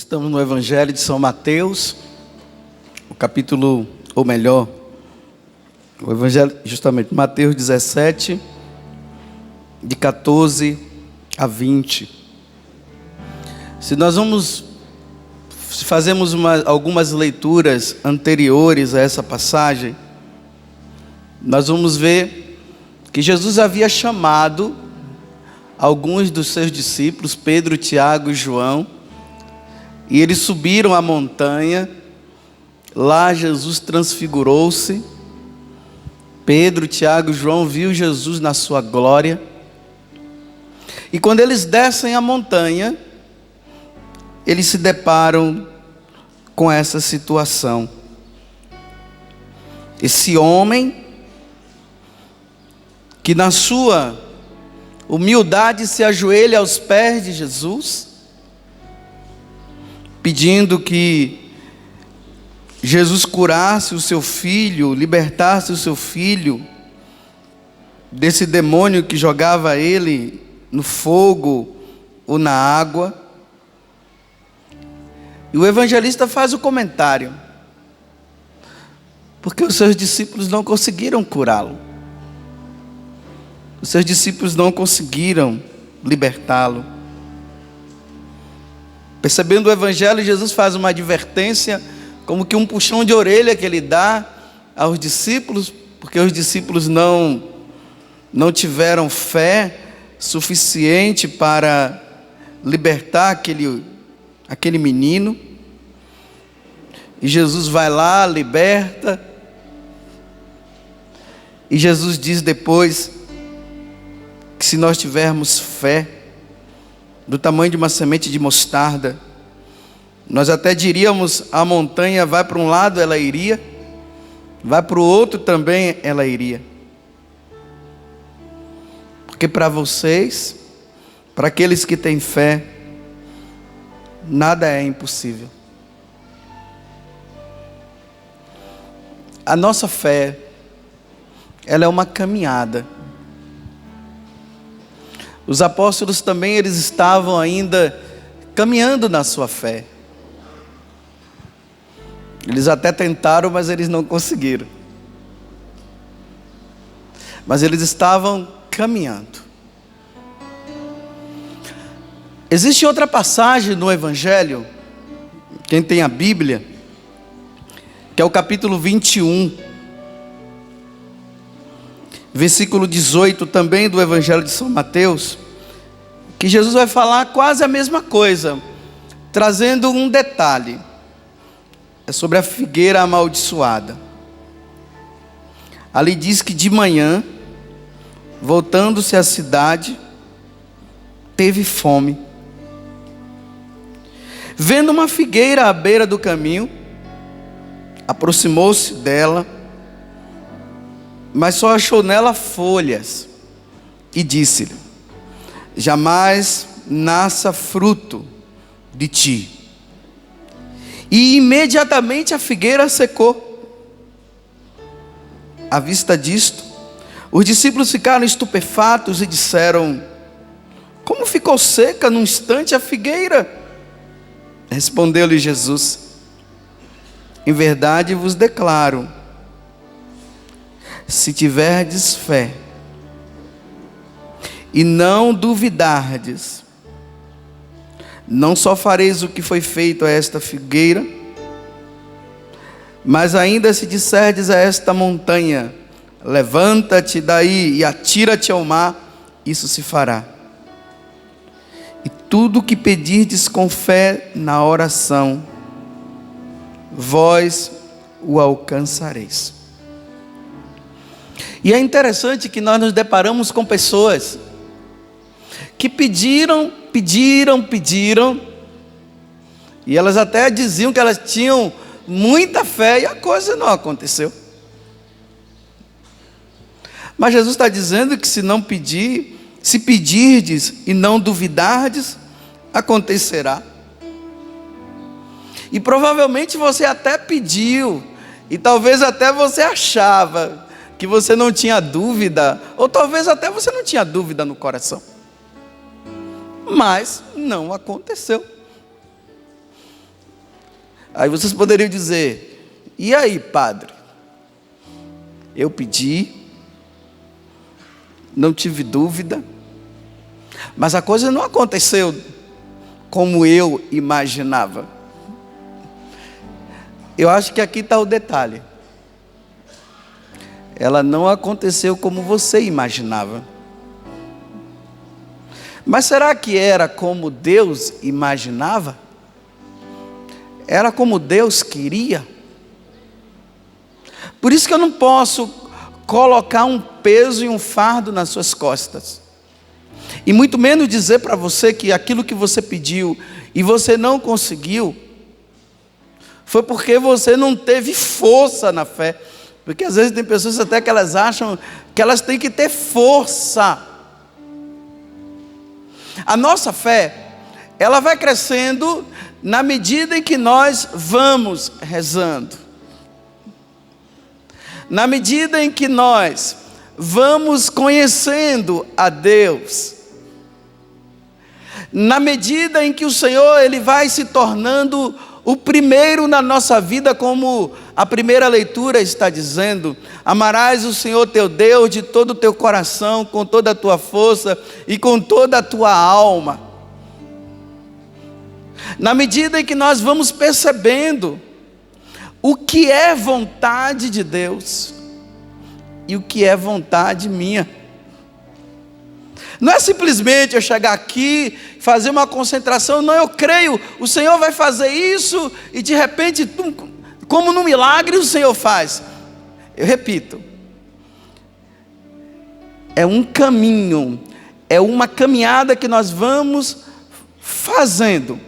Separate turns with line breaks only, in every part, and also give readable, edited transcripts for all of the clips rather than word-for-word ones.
Estamos no Evangelho de São Mateus, o capítulo, ou melhor, o Evangelho, justamente, Mateus 17, de 14 a 20. Se fazemos algumas leituras anteriores a essa passagem, nós vamos ver que Jesus havia chamado alguns dos seus discípulos, Pedro, Tiago e João, e eles subiram a montanha. Lá Jesus transfigurou-se. Pedro, Tiago e João viu Jesus na sua glória. E quando eles descem a montanha, eles se deparam com essa situação. Esse homem, que na sua humildade se ajoelha aos pés de Jesus, pedindo que Jesus curasse o seu filho, libertasse o seu filho desse demônio que jogava ele no fogo ou na água. E o evangelista faz o comentário: porque os seus discípulos não conseguiram curá-lo, os seus discípulos não conseguiram libertá-lo. Percebendo o evangelho, Jesus faz uma advertência, como que um puxão de orelha que ele dá aos discípulos, porque os discípulos não tiveram fé suficiente para libertar aquele menino. E Jesus vai lá, liberta. E Jesus diz depois que se nós tivermos fé do tamanho de uma semente de mostarda, nós até diríamos: a montanha vai para um lado, ela iria, vai para o outro também, ela iria. Porque para vocês, para aqueles que têm fé, nada é impossível. A nossa fé, ela é uma caminhada. Os apóstolos também, eles estavam ainda caminhando na sua fé. Eles até tentaram, mas eles não conseguiram. Mas eles estavam caminhando. Existe outra passagem no Evangelho, quem tem a Bíblia, que é o capítulo 21, versículo 18, também do Evangelho de São Mateus, que Jesus vai falar quase a mesma coisa, trazendo um detalhe. É sobre a figueira amaldiçoada. Ali diz que de manhã, voltando-se à cidade, teve fome. Vendo uma figueira à beira do caminho, aproximou-se dela, mas só achou nela folhas, e disse-lhe: jamais nasça fruto de ti. E imediatamente a figueira secou. À vista disto, os discípulos ficaram estupefatos e disseram: como ficou seca num instante a figueira? Respondeu-lhe Jesus: em verdade vos declaro, se tiverdes fé e não duvidardes, não só fareis o que foi feito a esta figueira, mas ainda se disserdes a esta montanha: levanta-te daí e atira-te ao mar, isso se fará. E tudo o que pedirdes com fé na oração, vós o alcançareis. E é interessante que nós nos deparamos com pessoas que pediram, e elas até diziam que elas tinham muita fé, e a coisa não aconteceu. Mas Jesus está dizendo que se pedirdes e não duvidardes, acontecerá. E provavelmente você até pediu, e talvez até você achava que você não tinha dúvida, ou talvez até você não tinha dúvida no coração. Mas não aconteceu. Aí vocês poderiam dizer: e aí, padre? Eu pedi, não tive dúvida, mas a coisa não aconteceu como eu imaginava. Eu acho que aqui está o detalhe. Ela não aconteceu como você imaginava. Mas será que era como Deus imaginava? Era como Deus queria? Por isso que eu não posso colocar um peso e um fardo nas suas costas. E muito menos dizer para você que aquilo que você pediu e você não conseguiu, foi porque você não teve força na fé. Porque às vezes tem pessoas até que elas acham que elas têm que ter força. A nossa fé, ela vai crescendo na medida em que nós vamos rezando. Na medida em que nós vamos conhecendo a Deus. Na medida em que o Senhor, Ele vai se tornando o primeiro na nossa vida, como a primeira leitura está dizendo: amarás o Senhor teu Deus de todo o teu coração, com toda a tua força e com toda a tua alma. Na medida em que nós vamos percebendo o que é vontade de Deus e o que é vontade minha. Não é simplesmente eu chegar aqui, fazer uma concentração. Não, eu creio, o Senhor vai fazer isso, e de repente, como num milagre, o Senhor faz. Eu repito, é um caminho, é uma caminhada que nós vamos fazendo,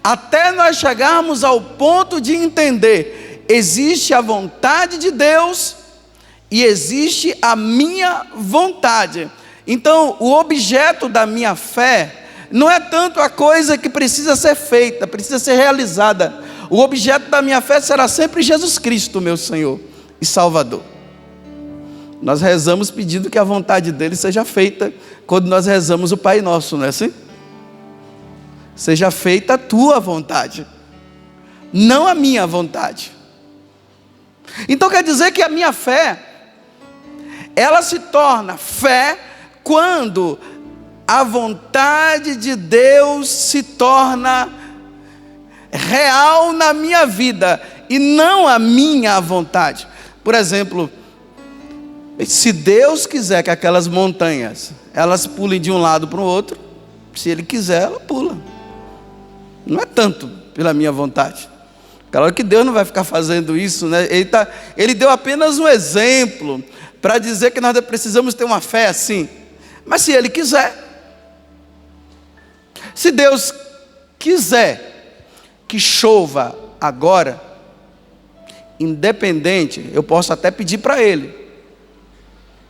até nós chegarmos ao ponto de entender: existe a vontade de Deus e existe a minha vontade. Então, o objeto da minha fé não é tanto a coisa que precisa ser feita, precisa ser realizada. O objeto da minha fé será sempre Jesus Cristo, meu Senhor e Salvador. Nós rezamos pedindo que a vontade dele seja feita quando nós rezamos o Pai Nosso, não é assim? Seja feita a tua vontade, não a minha vontade. Então quer dizer que a minha fé, ela se torna fé quando a vontade de Deus se torna real na minha vida e não a minha vontade. Por exemplo, se Deus quiser que aquelas montanhas elas pulem de um lado para o outro, se Ele quiser, ela pula. Não é tanto pela minha vontade. Claro que Deus não vai ficar fazendo isso, né? Ele deu apenas um exemplo para dizer que nós precisamos ter uma fé assim. Mas se Ele quiser, se Deus quiser que chova agora, independente, eu posso até pedir para Ele: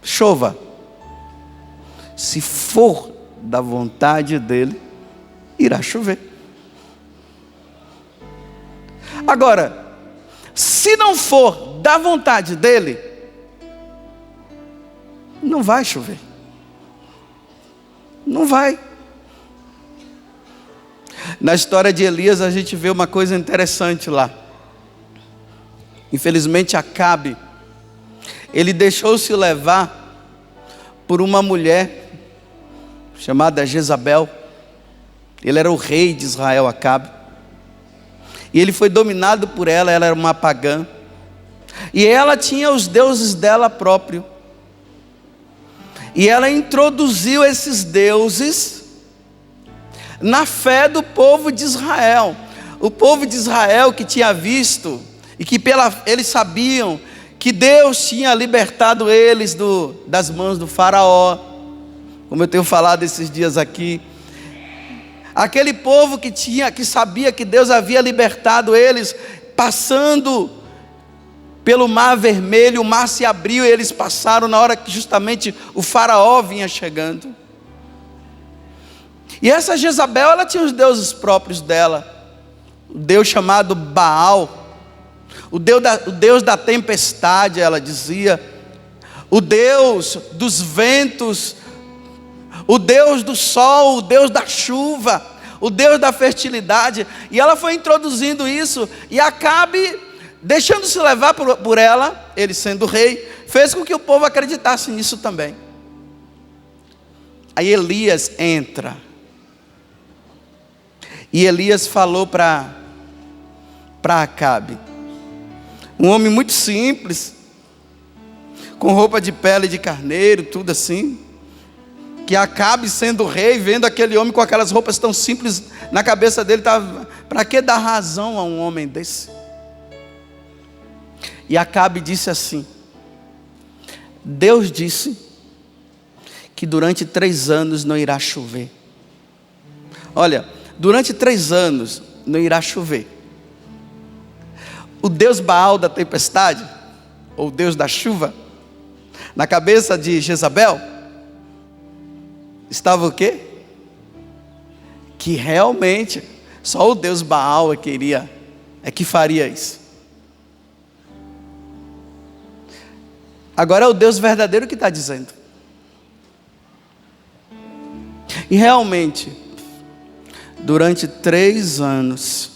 chova. Se for da vontade dEle, irá chover. Agora, se não for da vontade dEle, não vai chover. Não vai. Na história de Elias a gente vê uma coisa interessante lá. Infelizmente Acabe, ele deixou-se levar por uma mulher chamada Jezabel. Ele era o rei de Israel, Acabe, e ele foi dominado por ela. Ela era uma pagã, e ela tinha os deuses dela próprio. E ela introduziu esses deuses na fé do povo de Israel. O povo de Israel que tinha visto, e que eles sabiam que Deus tinha libertado eles das mãos do faraó, como eu tenho falado esses dias aqui. Aquele povo que sabia que Deus havia libertado eles, passando pelo mar vermelho, o mar se abriu e eles passaram na hora que justamente o faraó vinha chegando. E essa Jezabel, ela tinha os deuses próprios dela. O Deus chamado Baal, o Deus da tempestade, ela dizia, o Deus dos ventos, o Deus do sol, o Deus da chuva, o Deus da fertilidade. E ela foi introduzindo isso, e Acabe, deixando-se levar por ela, ele sendo rei, fez com que o povo acreditasse nisso também. Aí Elias entra, e Elias falou para Acabe, um homem muito simples, com roupa de pele de carneiro, tudo assim, que Acabe, sendo rei, vendo aquele homem com aquelas roupas tão simples, na cabeça dele estava: para que dar razão a um homem desse? E Acabe disse assim: Deus disse que durante 3 anos não irá chover. Olha, durante 3 anos não irá chover. O Deus Baal da tempestade, ou Deus da chuva, na cabeça de Jezabel, estava o quê? Que realmente só o Deus Baal é que faria isso. Agora é o Deus verdadeiro que está dizendo. E realmente, durante 3 anos,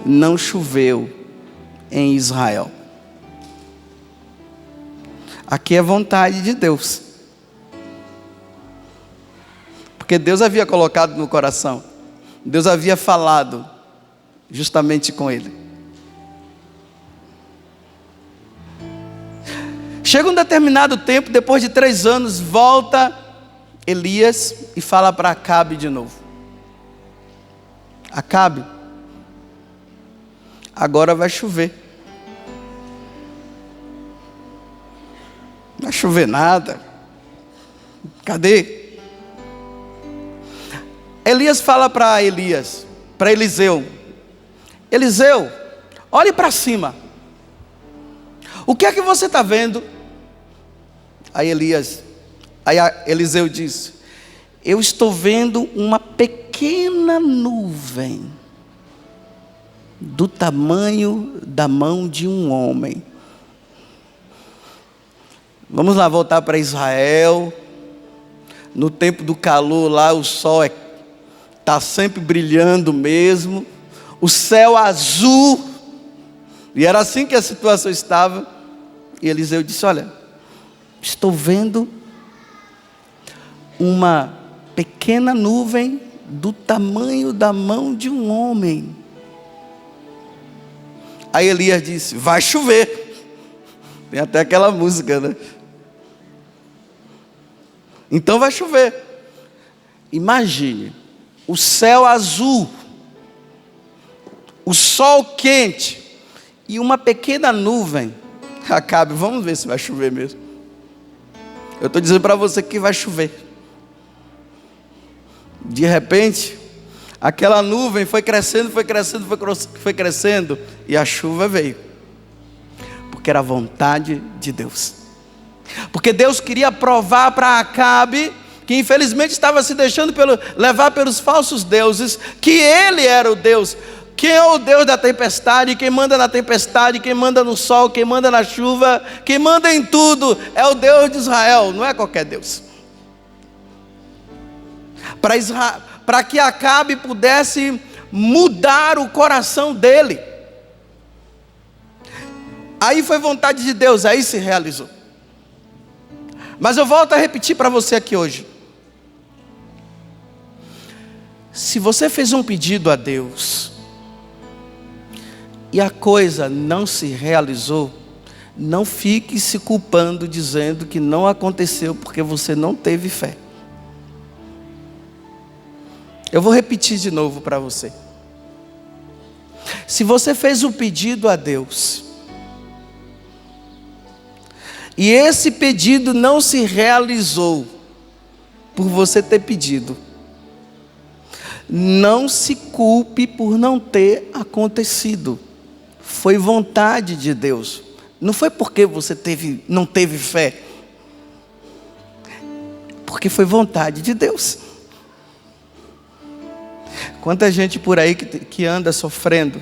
não choveu em Israel. Aqui é vontade de Deus, porque Deus havia colocado no coração, Deus havia falado justamente com ele. Chega um determinado tempo, depois de 3 anos, volta Elias e fala para Acabe de novo: Acabe, agora vai chover. Não vai chover nada. Cadê? Elias fala para Eliseu: Eliseu, olhe para cima. O que é que você está vendo? Aí Eliseu disse: eu estou vendo uma pequena nuvem do tamanho da mão de um homem. Vamos lá voltar para Israel. No tempo do calor lá, o sol está sempre brilhando mesmo, o céu azul, e era assim que a situação estava. E Eliseu disse: olha, estou vendo uma pequena nuvem do tamanho da mão de um homem. Aí Elias disse: vai chover. Tem até aquela música, né? Então vai chover. Imagine, o céu azul, o sol quente e uma pequena nuvem. Acabe, vamos ver se vai chover mesmo. Eu estou dizendo para você que vai chover. De repente, aquela nuvem foi crescendo, e a chuva veio. Porque era a vontade de Deus. Porque Deus queria provar para Acabe, que infelizmente estava se deixando levar pelos falsos deuses, que ele era o Deus. Quem é o Deus da tempestade? Quem manda na tempestade, quem manda no sol, quem manda na chuva, quem manda em tudo é o Deus de Israel, não é qualquer Deus. Para que Acabe pudesse mudar o coração dele. Aí foi vontade de Deus, aí se realizou. Mas eu volto a repetir para você aqui hoje. Se você fez um pedido a Deus e a coisa não se realizou, não fique se culpando dizendo que não aconteceu porque você não teve fé. Eu vou repetir de novo para você. Se você fez um pedido a Deus e esse pedido não se realizou por você ter pedido, não se culpe por não ter acontecido. Foi vontade de Deus. Não foi porque você não teve fé. Porque foi vontade de Deus. Quanta gente por aí que anda sofrendo.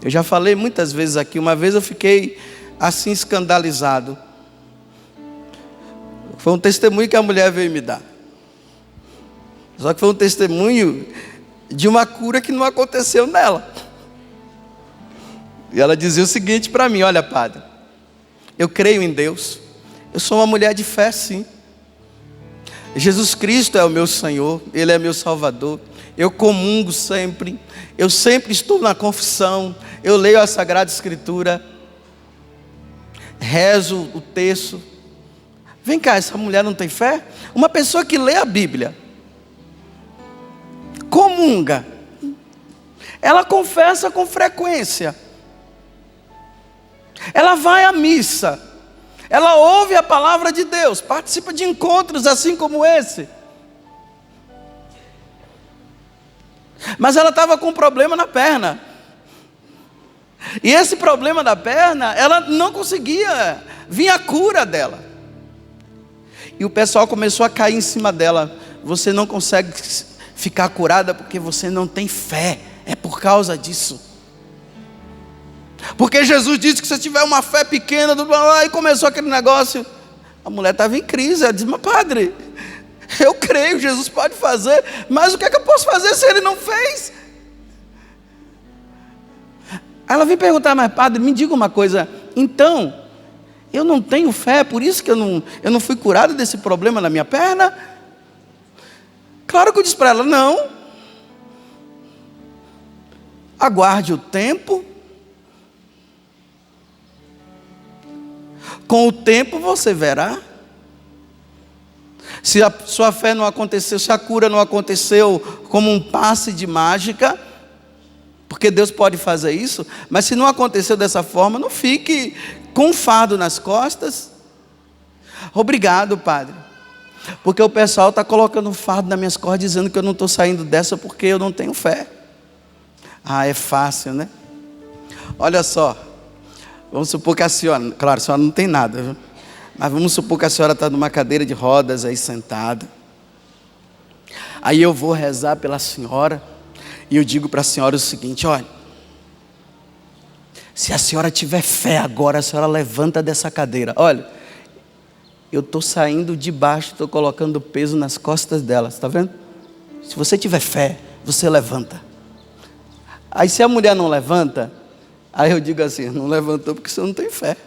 Eu já falei muitas vezes aqui. Uma vez eu fiquei assim escandalizado. Foi um testemunho que a mulher veio me dar. Só que foi um testemunho de uma cura que não aconteceu nela. E ela dizia o seguinte para mim: olha, padre, eu creio em Deus, eu sou uma mulher de fé, sim. Jesus Cristo é o meu Senhor, Ele é meu Salvador. Eu comungo sempre, eu sempre estou na confissão, eu leio a Sagrada Escritura, rezo o texto. Vem cá, essa mulher não tem fé? Uma pessoa que lê a Bíblia, comunga, ela confessa com frequência, ela vai à missa, ela ouve a palavra de Deus, participa de encontros assim como esse. Mas ela estava com um problema na perna. E esse problema da perna, ela não conseguia vir a cura dela. E o pessoal começou a cair em cima dela: você não consegue ficar curada porque você não tem fé. É por causa disso. Porque Jesus disse que se tiver uma fé pequena, e começou aquele negócio. A mulher estava em crise, ela disse: mas padre, eu creio, Jesus pode fazer, mas o que é que eu posso fazer se Ele não fez? Ela veio perguntar: mas padre, me diga uma coisa, então, eu não tenho fé, por isso que eu não fui curado desse problema na minha perna? Claro que eu disse para ela: não, aguarde o tempo, com o tempo você verá. Se a sua fé não aconteceu, se a cura não aconteceu como um passe de mágica, porque Deus pode fazer isso, mas se não aconteceu dessa forma, não fique com um fardo nas costas. Obrigado, padre, porque o pessoal está colocando um fardo nas minhas costas, dizendo que eu não estou saindo dessa porque eu não tenho fé. Ah, é fácil, né? Olha só, vamos supor que a senhora, claro, a senhora não tem nada, viu? Mas vamos supor que a senhora está numa cadeira de rodas aí sentada. Aí eu vou rezar pela senhora e eu digo para a senhora o seguinte: olha, se a senhora tiver fé agora, a senhora levanta dessa cadeira. Olha, eu estou saindo de baixo, estou colocando peso nas costas dela, está vendo? Se você tiver fé, você levanta. Aí se a mulher não levanta, aí eu digo assim: não levantou porque você não tem fé.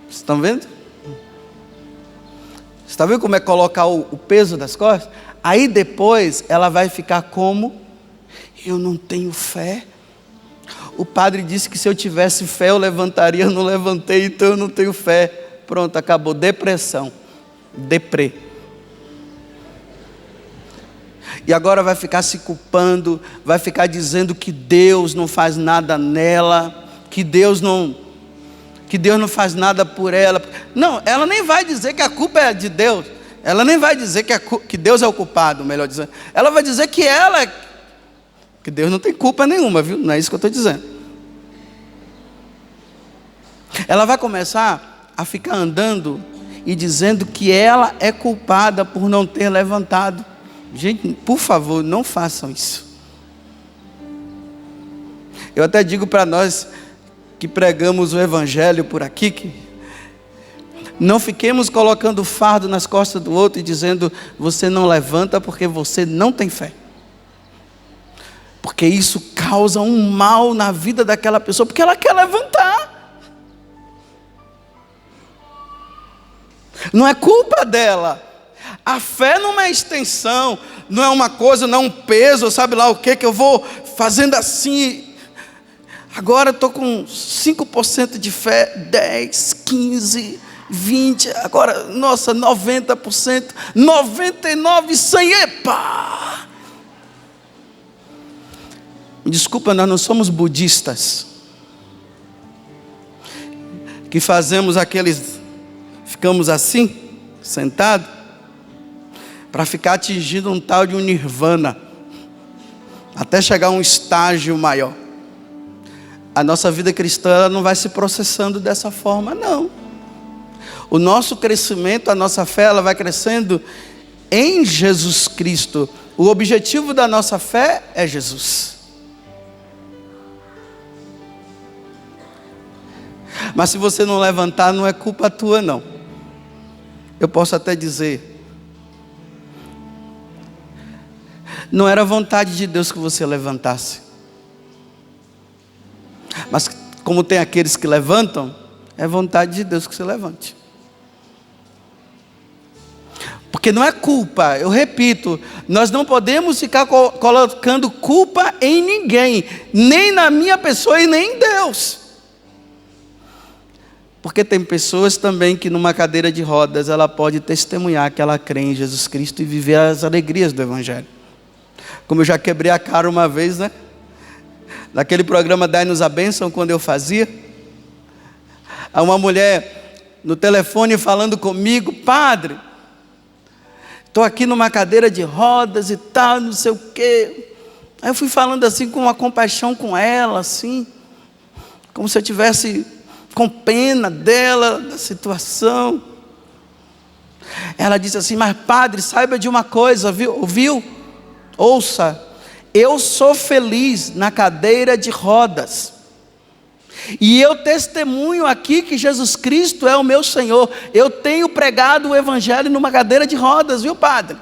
Vocês estão vendo? Você está vendo como é colocar o peso das costas? Aí depois ela vai ficar como: eu não tenho fé. O padre disse que se eu tivesse fé eu levantaria, eu não levantei, então eu não tenho fé. Pronto, acabou. Depressão, deprê. E agora vai ficar se culpando, vai ficar dizendo que Deus não faz nada nela, que Deus não faz nada por ela. Não, ela nem vai dizer que a culpa é de Deus. Ela nem vai dizer que Deus é o culpado, melhor dizendo. Ela vai dizer que que Deus não tem culpa nenhuma, viu? Não é isso que eu estou dizendo. Ela vai começar a ficar andando e dizendo que ela é culpada por não ter levantado. Gente, por favor, não façam isso. Eu até digo para nós que pregamos o Evangelho por aqui, que não fiquemos colocando fardo nas costas do outro e dizendo: você não levanta porque você não tem fé. Porque isso causa um mal na vida daquela pessoa, porque ela quer levantar. Não é culpa dela. A fé não é extensão, não é uma coisa, não é um peso, sabe lá o que eu vou fazendo assim. Agora eu estou com 5% de fé, 10, 15, 20, agora, nossa, 90%, 99%, 100%, epa! Me desculpa, nós não somos budistas, que fazemos ficamos assim, sentados, para ficar atingindo um tal de um nirvana, até chegar a um estágio maior. A nossa vida cristã ela não vai se processando dessa forma, não. O nosso crescimento, a nossa fé, ela vai crescendo em Jesus Cristo. O objetivo da nossa fé é Jesus. Mas se você não levantar, não é culpa tua, não. Eu posso até dizer: Não era vontade de Deus que você levantasse. Mas como tem aqueles que levantam, é vontade de Deus que você levante. Porque não é culpa, eu repito, nós não podemos ficar colocando culpa em ninguém, nem na minha pessoa e nem em Deus. Porque tem pessoas também que numa cadeira de rodas, ela pode testemunhar que ela crê em Jesus Cristo e viver as alegrias do Evangelho. Como eu já quebrei a cara uma vez, né? Naquele programa Dai-nos a Bênção, quando eu fazia, uma mulher no telefone falando comigo: padre, estou aqui numa cadeira de rodas e tal, não sei o quê. Aí eu fui falando assim com uma compaixão com ela, assim, como se eu tivesse com pena dela, da situação. Ela disse assim: mas padre, saiba de uma coisa, ouviu? Ouça, eu sou feliz na cadeira de rodas, e eu testemunho aqui que Jesus Cristo é o meu Senhor. Eu tenho pregado o Evangelho numa cadeira de rodas, viu, padre?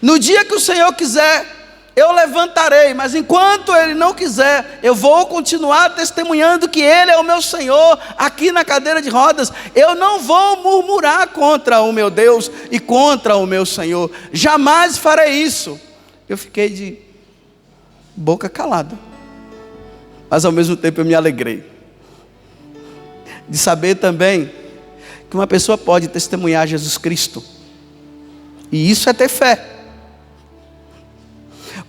No dia que o Senhor quiser, eu levantarei, mas enquanto Ele não quiser, eu vou continuar testemunhando que Ele é o meu Senhor aqui na cadeira de rodas. Eu não vou murmurar contra o meu Deus e contra o meu Senhor, jamais farei isso. Eu fiquei de boca calada, mas ao mesmo tempo eu me alegrei de saber também que uma pessoa pode testemunhar Jesus Cristo, e isso é ter fé.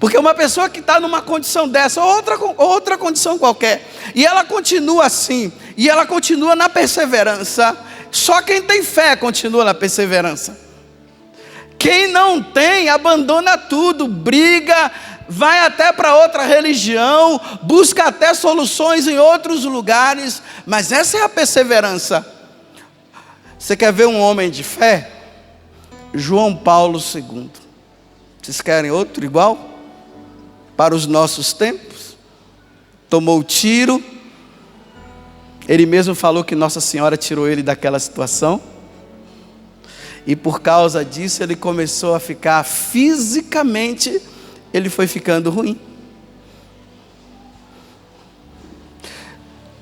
Porque uma pessoa que está numa condição dessa, outra condição qualquer, e ela continua assim, e ela continua na perseverança, só quem tem fé continua na perseverança. Quem não tem, abandona tudo, briga, vai até para outra religião, busca até soluções em outros lugares, mas essa é a perseverança. Você quer ver um homem de fé? João Paulo II. Vocês querem outro igual? Para os nossos tempos? Tomou tiro, ele mesmo falou que Nossa Senhora tirou ele daquela situação, e por causa disso ele começou a ficar fisicamente, ele foi ficando ruim.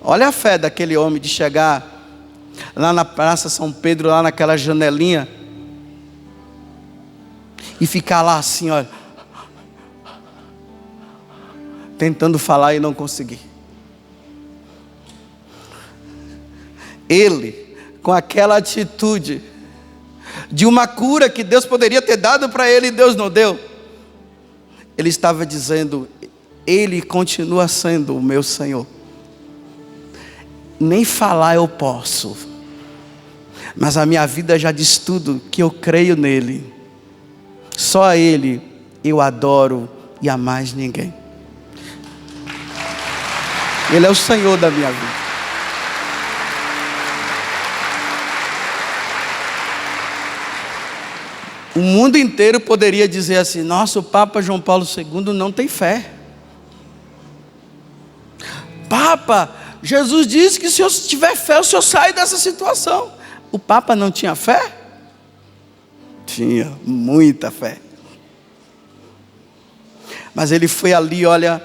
Olha a fé daquele homem de chegar lá na Praça São Pedro, lá naquela janelinha, e ficar lá assim, olha, tentando falar e não conseguir. Ele, com aquela atitude de uma cura que Deus poderia ter dado para ele e Deus não deu, ele estava dizendo: Ele continua sendo o meu Senhor. Nem falar eu posso, mas a minha vida já diz tudo, que eu creio nele. Só a Ele eu adoro e a mais ninguém. Ele é o Senhor da minha vida. O mundo inteiro poderia dizer assim: nossa, o Papa João Paulo II não tem fé. Papa, Jesus disse que se eu tiver fé, o senhor sai dessa situação. O Papa não tinha fé? Tinha muita fé. Mas ele foi ali, olha,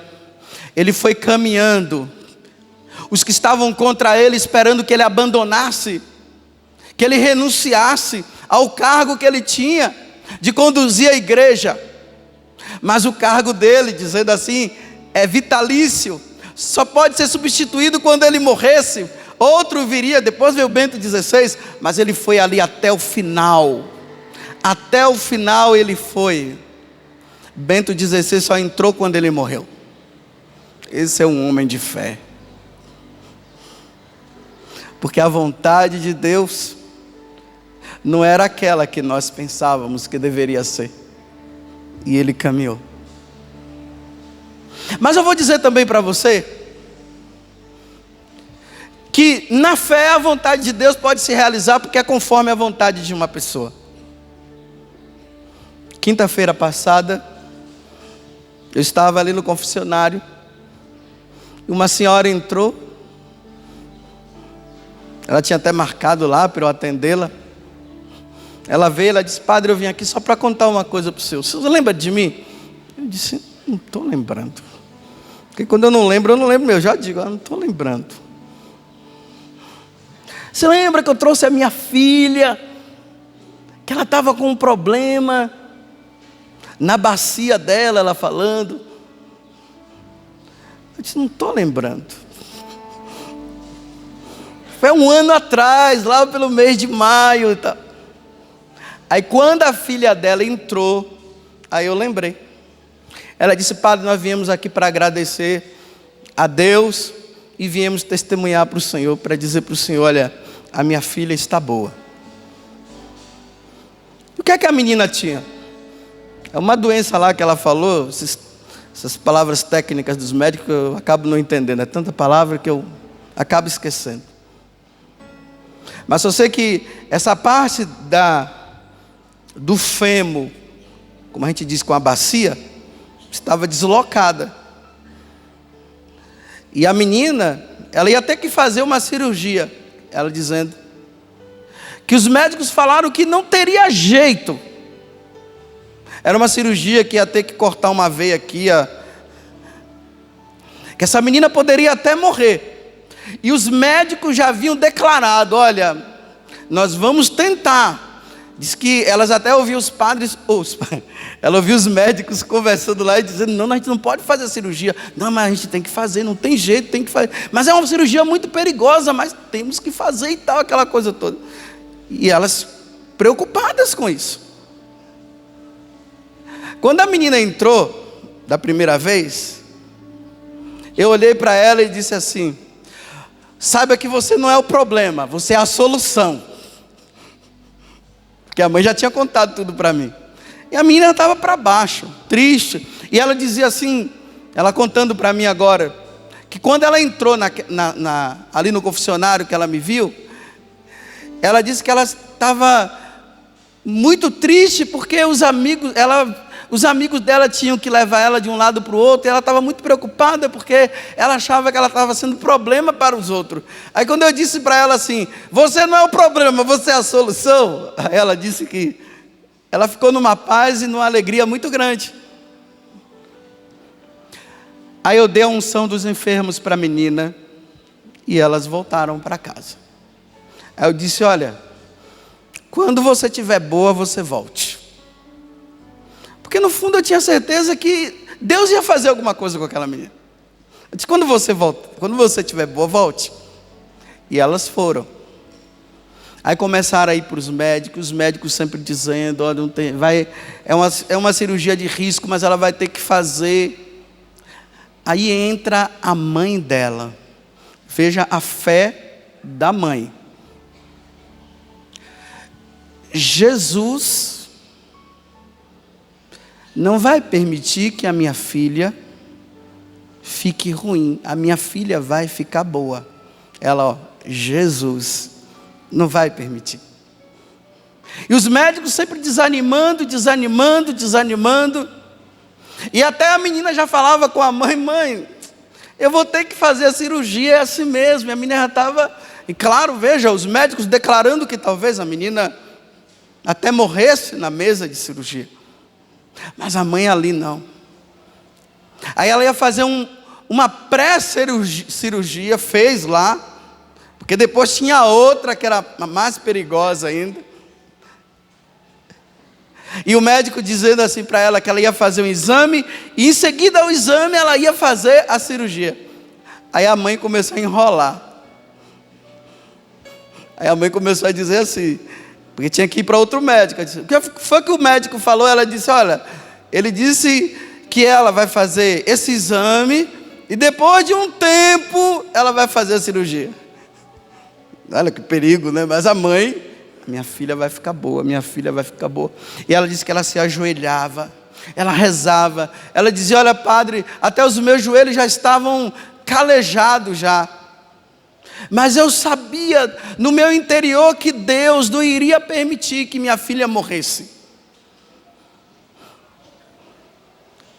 ele foi caminhando. Os que estavam contra ele, esperando que ele abandonasse, que ele renunciasse ao cargo que ele tinha de conduzir a igreja. Mas o cargo dele, dizendo assim, é vitalício, só pode ser substituído quando ele morresse. Outro viria, depois veio Bento XVI, mas ele foi ali até o final. Até o final ele foi. Bento XVI só entrou quando ele morreu. Esse é um homem de fé. Porque a vontade de Deus não era aquela que nós pensávamos que deveria ser. E ele caminhou. Mas eu vou dizer também para você que na fé a vontade de Deus pode se realizar, porque é conforme a vontade de uma pessoa. Quinta-feira passada, eu estava ali no confessionário, e uma senhora entrou. Ela tinha até marcado lá para eu atendê-la. Ela veio, ela disse: padre, eu vim aqui só para contar uma coisa para o senhor. Você lembra de mim? Eu disse, não estou lembrando. Porque quando eu não lembro mesmo. Eu já digo, não estou lembrando. Você lembra que eu trouxe a minha filha? Que ela estava com um problema. Na bacia dela, ela falando. Eu disse, não estou lembrando. Foi 1 ano atrás, lá pelo mês de maio e tal. Aí quando a filha dela entrou, aí eu lembrei. Ela disse, padre, nós viemos aqui para agradecer a Deus e viemos testemunhar para o Senhor, para dizer para o Senhor, olha, a minha filha está boa. O que é que a menina tinha? É uma doença lá que ela falou, essas palavras técnicas dos médicos eu acabo não entendendo, é tanta palavra que eu acabo esquecendo. Mas eu sei que essa parte do fêmur, como a gente diz com a bacia, estava deslocada. E a menina, ela ia ter que fazer uma cirurgia. Ela dizendo que os médicos falaram que não teria jeito. Era uma cirurgia que ia ter que cortar uma veia aqui, que essa menina poderia até morrer. E os médicos já haviam declarado, olha, nós vamos tentar. Diz que elas até ouviam os padres, ela ouviu os médicos conversando lá e dizendo, não, a gente não pode fazer a cirurgia. Não, mas a gente tem que fazer, não tem jeito, tem que fazer. Mas é uma cirurgia muito perigosa, mas temos que fazer e tal, aquela coisa toda. E elas preocupadas com isso. Quando a menina entrou, da primeira vez, eu olhei para ela e disse assim, saiba que você não é o problema, você é a solução. Porque a mãe já tinha contado tudo para mim. E a menina estava para baixo, triste. E ela dizia assim, ela contando para mim agora, que quando ela entrou ali no confessionário que ela me viu, ela disse que ela estava muito triste porque os amigos dela tinham que levar ela de um lado para o outro, e ela estava muito preocupada, porque ela achava que ela estava sendo problema para os outros. Aí quando eu disse para ela assim, você não é o problema, você é a solução, ela disse que ela ficou numa paz e numa alegria muito grande. Aí eu dei a unção dos enfermos para a menina, e elas voltaram para casa. Aí eu disse, olha, quando você estiver boa, você volte. Porque no fundo eu tinha certeza que Deus ia fazer alguma coisa com aquela menina. Eu disse, quando você estiver boa, volte. E elas foram. Aí começaram a ir para os médicos sempre dizendo, olha, não tem, é uma cirurgia de risco, mas ela vai ter que fazer. Aí entra a mãe dela. Veja a fé da mãe. Jesus não vai permitir que a minha filha fique ruim. A minha filha vai ficar boa. Ela, Jesus não vai permitir. E os médicos sempre desanimando. E até a menina já falava com a mãe, eu vou ter que fazer a cirurgia, é assim mesmo. E a menina já estava, e claro, veja, os médicos declarando que talvez a menina até morresse na mesa de cirurgia. Mas a mãe ali não. Aí ela ia fazer uma pré-cirurgia, fez lá, porque depois tinha outra que era mais perigosa ainda. E o médico dizendo assim para ela que ela ia fazer um exame, e em seguida ao exame ela ia fazer a cirurgia. Aí a mãe começou a enrolar. Aí a mãe começou a dizer assim, porque tinha que ir para outro médico. Disse, o que foi que o médico falou? Ela disse, olha, ele disse que ela vai fazer esse exame e depois de um tempo ela vai fazer a cirurgia. Olha que perigo, né? Mas a mãe, minha filha vai ficar boa, minha filha vai ficar boa. E ela disse que ela se ajoelhava, ela rezava, ela dizia, olha padre, até os meus joelhos já estavam calejados já. Mas eu sabia no meu interior que Deus não iria permitir que minha filha morresse.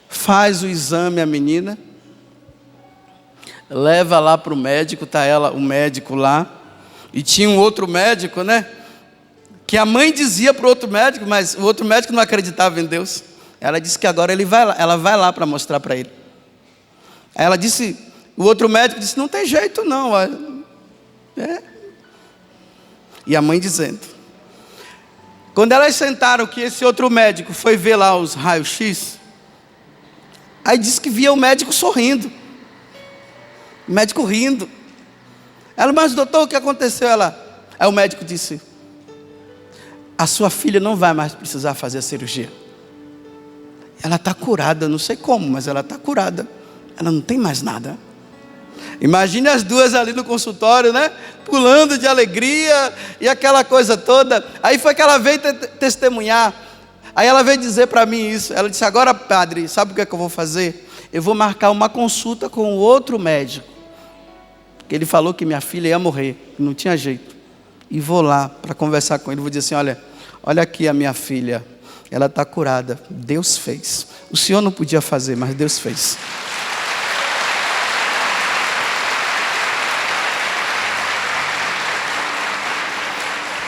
Faz o exame a menina, leva lá para o médico, está o médico lá, e tinha um outro médico, né? Que a mãe dizia para o outro médico, mas o outro médico não acreditava em Deus. Ela disse que agora ela vai lá para mostrar para ele. Aí ela disse, o outro médico disse, não tem jeito não. E a mãe dizendo. Quando elas sentaram, que esse outro médico foi ver lá os raios-x, aí disse que via o médico sorrindo. O médico rindo. Ela, mas doutor, o que aconteceu? Aí o médico disse, a sua filha não vai mais precisar fazer a cirurgia. Ela está curada, não sei como, mas ela está curada. Ela não tem mais nada. Imagine as duas ali no consultório, né? Pulando de alegria e aquela coisa toda. Aí foi que ela veio testemunhar. Aí ela veio dizer para mim isso. Ela disse, agora padre, sabe o que é que eu vou fazer? Eu vou marcar uma consulta com outro médico. Ele falou que minha filha ia morrer, não tinha jeito. E vou lá para conversar com ele. Vou dizer assim, olha aqui a minha filha. Ela está curada. Deus fez. O senhor não podia fazer, mas Deus fez.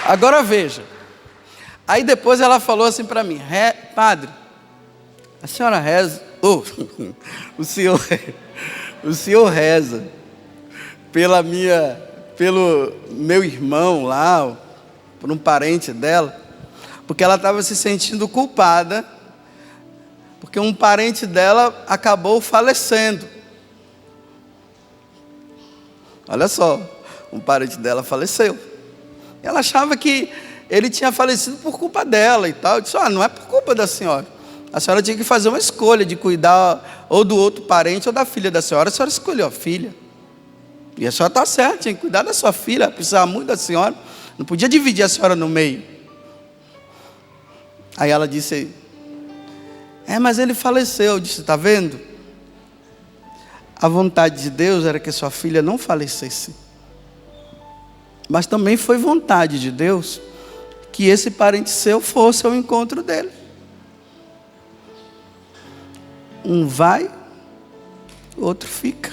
Agora veja. Aí depois ela falou assim para mim, padre, a senhora reza, o senhor reza pelo meu irmão lá, por um parente dela, porque ela estava se sentindo culpada, porque um parente dela acabou falecendo. Olha só, um parente dela faleceu. Ela achava que ele tinha falecido por culpa dela e tal. Eu disse, não é por culpa da senhora. A senhora tinha que fazer uma escolha de cuidar ou do outro parente ou da filha da senhora. A senhora escolheu a filha. E a senhora está certa, tinha que cuidar da sua filha, precisava muito da senhora. Não podia dividir a senhora no meio. Aí ela disse, mas ele faleceu. Eu disse, está vendo? A vontade de Deus era que a sua filha não falecesse. Mas também foi vontade de Deus que esse parente seu fosse ao encontro dele. Um vai, o outro fica.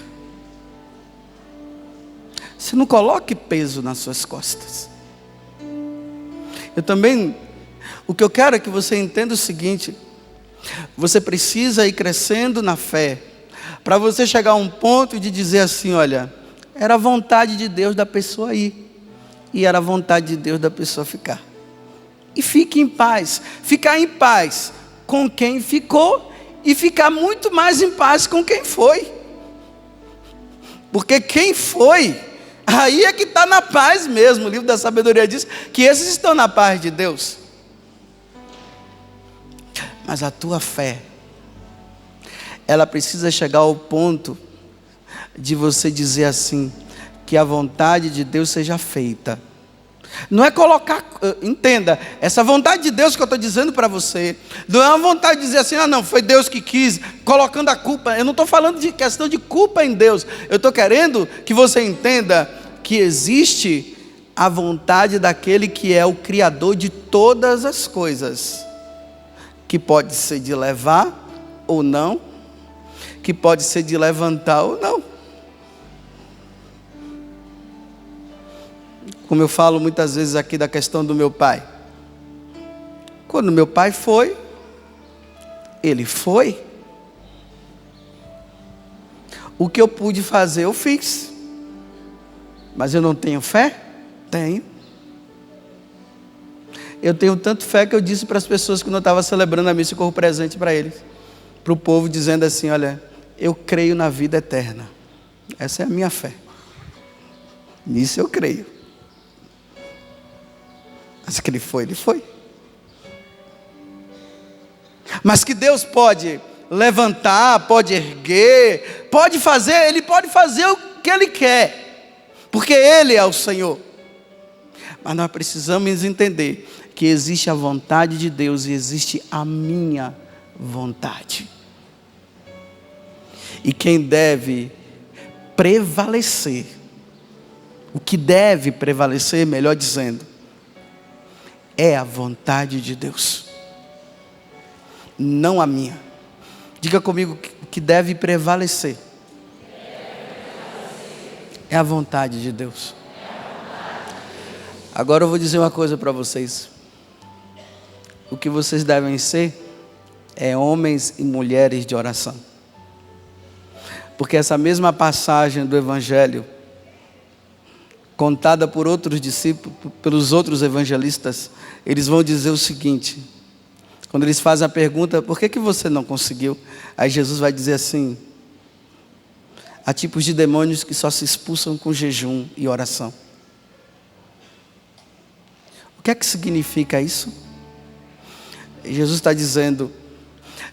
Você não coloque peso nas suas costas. O que eu quero é que você entenda o seguinte: você precisa ir crescendo na fé, para você chegar a um ponto de dizer assim, olha, era a vontade de Deus da pessoa ir. E era a vontade de Deus da pessoa ficar. E fique em paz. Ficar em paz com quem ficou e ficar muito mais em paz com quem foi. Porque quem foi, aí é que está na paz mesmo. O livro da sabedoria diz que esses estão na paz de Deus. Mas a tua fé, ela precisa chegar ao ponto de você dizer assim, que a vontade de Deus seja feita. Não é colocar, entenda, essa vontade de Deus que eu estou dizendo para você, não é uma vontade de dizer assim, não, foi Deus que quis, colocando a culpa. Eu não estou falando de questão de culpa em Deus. Eu estou querendo que você entenda que existe a vontade daquele que é o Criador de todas as coisas, que pode ser de levar ou não, que pode ser de levantar ou não. Como eu falo muitas vezes aqui da questão do meu pai. Quando meu pai foi, ele foi. O que eu pude fazer, eu fiz. Mas eu não tenho fé? Tenho. Eu tenho tanto fé que eu disse para as pessoas quando eu estava celebrando a missa e corro presente para eles. Para o povo dizendo assim, olha, eu creio na vida eterna. Essa é a minha fé. Nisso eu creio. Mas que ele foi. Mas que Deus pode levantar, pode erguer, pode fazer, Ele pode fazer o que Ele quer, porque Ele é o Senhor. Mas nós precisamos entender que existe a vontade de Deus e existe a minha vontade. E quem deve prevalecer, o que deve prevalecer, melhor dizendo, é a vontade de Deus, não a minha. Diga comigo, o que deve prevalecer é a vontade de Deus. Agora eu vou dizer uma coisa para vocês. O que vocês devem ser é homens e mulheres de oração. Porque essa mesma passagem do Evangelho, contada por outros discípulos, pelos outros evangelistas, eles vão dizer o seguinte, quando eles fazem a pergunta, por que você não conseguiu? Aí Jesus vai dizer assim, há tipos de demônios que só se expulsam com jejum e oração. O que é que significa isso? Jesus está dizendo,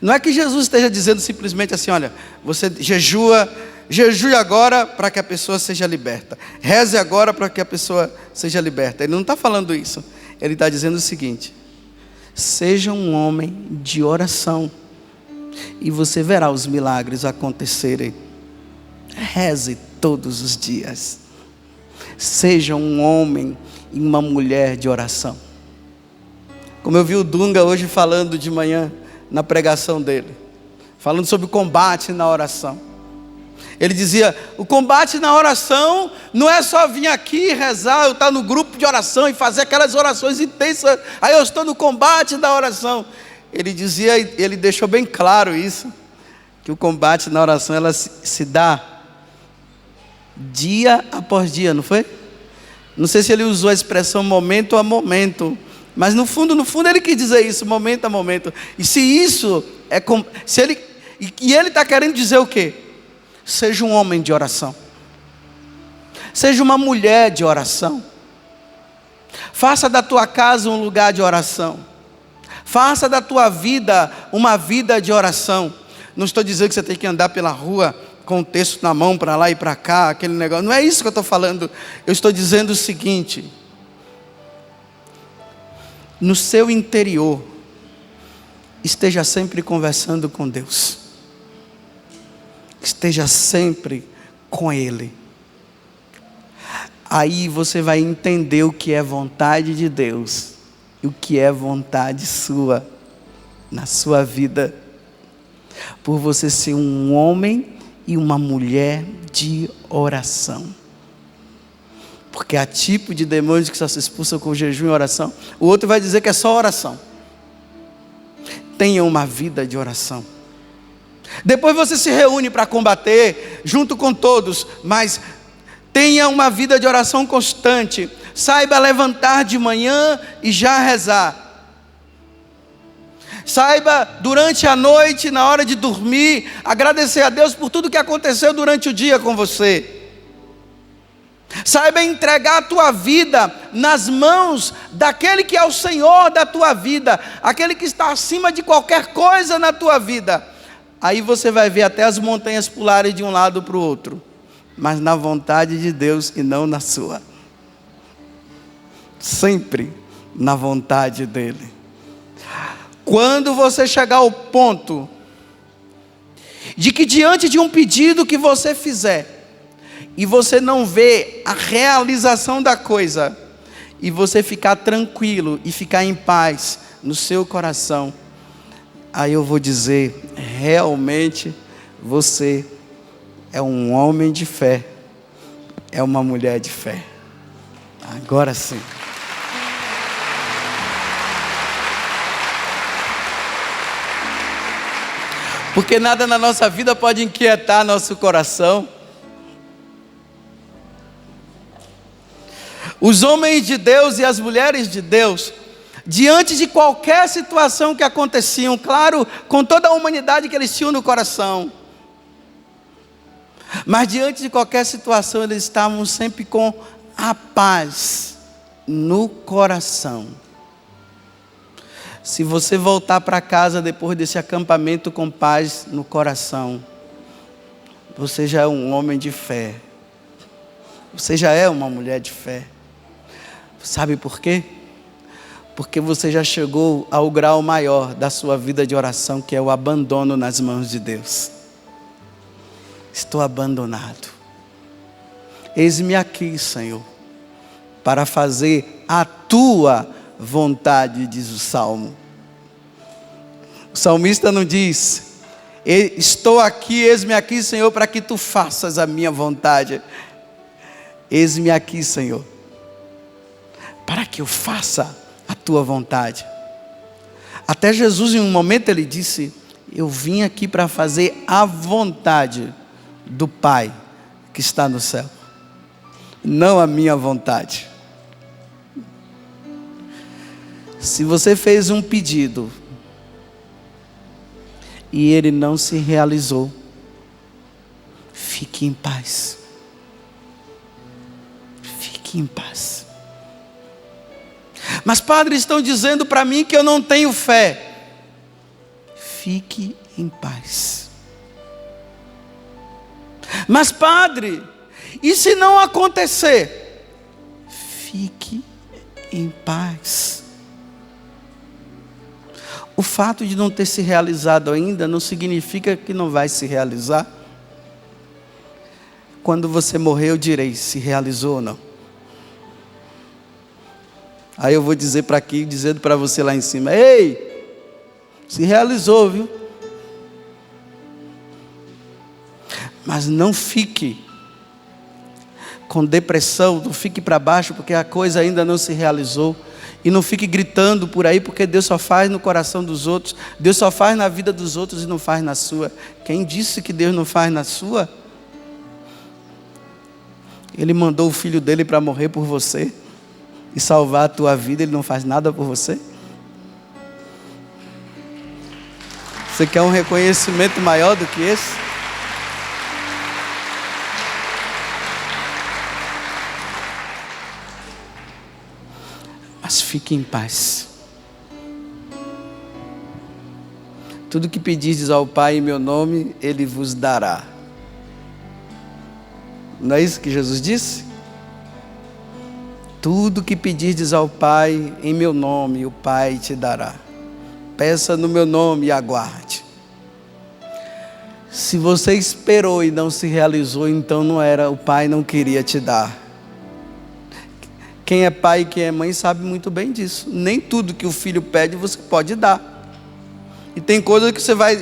não é que Jesus esteja dizendo simplesmente assim, olha, você jejue agora para que a pessoa seja liberta. Reze agora para que a pessoa seja liberta. Ele não está falando isso. Ele está dizendo o seguinte, seja um homem de oração e você verá os milagres acontecerem. Reze todos os dias. Seja um homem e uma mulher de oração. Como eu vi o Dunga hoje falando de manhã na pregação dele, falando sobre o combate na oração. Ele dizia, o combate na oração não é só vir aqui rezar, eu estar no grupo de oração e fazer aquelas orações intensas, aí eu estou no combate da oração. Ele dizia, ele deixou bem claro isso, que o combate na oração ela se dá dia após dia, não foi? Não sei se ele usou a expressão momento a momento, mas no fundo ele quis dizer isso, momento a momento. E se isso é, e ele está querendo dizer o quê? Seja um homem de oração, seja uma mulher de oração, faça da tua casa um lugar de oração, faça da tua vida uma vida de oração. Não estou dizendo que você tem que andar pela rua com o texto na mão para lá e para cá, aquele negócio, não é isso que eu estou falando. Eu estou dizendo o seguinte, no seu interior, esteja sempre conversando com Deus, esteja sempre com Ele. Aí você vai entender o que é vontade de Deus e o que é vontade sua na sua vida, por você ser um homem e uma mulher de oração. Porque há tipo de demônios que só se expulsam com jejum e oração. O outro vai dizer que é só oração. Tenha uma vida de oração. Depois você se reúne para combater junto com todos, mas tenha uma vida de oração constante. Saiba levantar de manhã e já rezar. Saiba durante a noite, na hora de dormir, agradecer a Deus por tudo que aconteceu durante o dia com você. Saiba entregar a tua vida nas mãos daquele que é o Senhor da tua vida, aquele que está acima de qualquer coisa na tua vida. Aí você vai ver até as montanhas pularem de um lado para o outro, mas na vontade de Deus e não na sua. Sempre na vontade dEle. Quando você chegar ao ponto de que diante de um pedido que você fizer, e você não vê a realização da coisa, e você ficar tranquilo e ficar em paz no seu coração, aí eu vou dizer, realmente você é um homem de fé, é uma mulher de fé. Agora sim. Porque nada na nossa vida pode inquietar nosso coração. Os homens de Deus e as mulheres de Deus, diante de qualquer situação que aconteciam, claro, com toda a humanidade que eles tinham no coração, mas diante de qualquer situação, eles estavam sempre com a paz no coração. Se você voltar para casa depois desse acampamento com paz no coração, você já é um homem de fé, você já é uma mulher de fé. Sabe por quê? Porque você já chegou ao grau maior da sua vida de oração, que é o abandono nas mãos de Deus. Estou abandonado. Eis-me aqui, Senhor, para fazer a tua vontade, diz o Salmo. O salmista não diz, estou aqui, eis-me aqui, Senhor, para que tu faças a minha vontade. Eis-me aqui, Senhor, para que eu faça a tua vontade. Até Jesus, em um momento, ele disse: eu vim aqui para fazer a vontade do Pai que está no céu, não a minha vontade. Se você fez um pedido e ele não se realizou, fique em paz. Fique em paz. Mas, padre, estão dizendo para mim que eu não tenho fé. Fique em paz. Mas, padre, e se não acontecer? Fique em paz. O fato de não ter se realizado ainda não significa que não vai se realizar. Quando você morrer, eu direi se realizou ou não. Aí eu vou dizer para aqui, dizendo para você lá em cima: ei, se realizou, viu? Mas não fique com depressão, não fique para baixo porque a coisa ainda não se realizou. E não fique gritando por aí, porque Deus só faz no coração dos outros, Deus só faz na vida dos outros e não faz na sua. Quem disse que Deus não faz na sua? Ele mandou o filho dele para morrer por você e salvar a tua vida. Ele não faz nada por você? Você quer um reconhecimento maior do que esse? Mas fique em paz. Tudo que pedirdes ao Pai em meu nome, Ele vos dará. Não é isso que Jesus disse? Tudo que pedirdes ao Pai em meu nome, o Pai te dará. Peça no meu nome e aguarde. Se você esperou e não se realizou, então não era, o Pai não queria te dar. Quem é pai e quem é mãe sabe muito bem disso. Nem tudo que o filho pede você pode dar. E tem coisas que você vai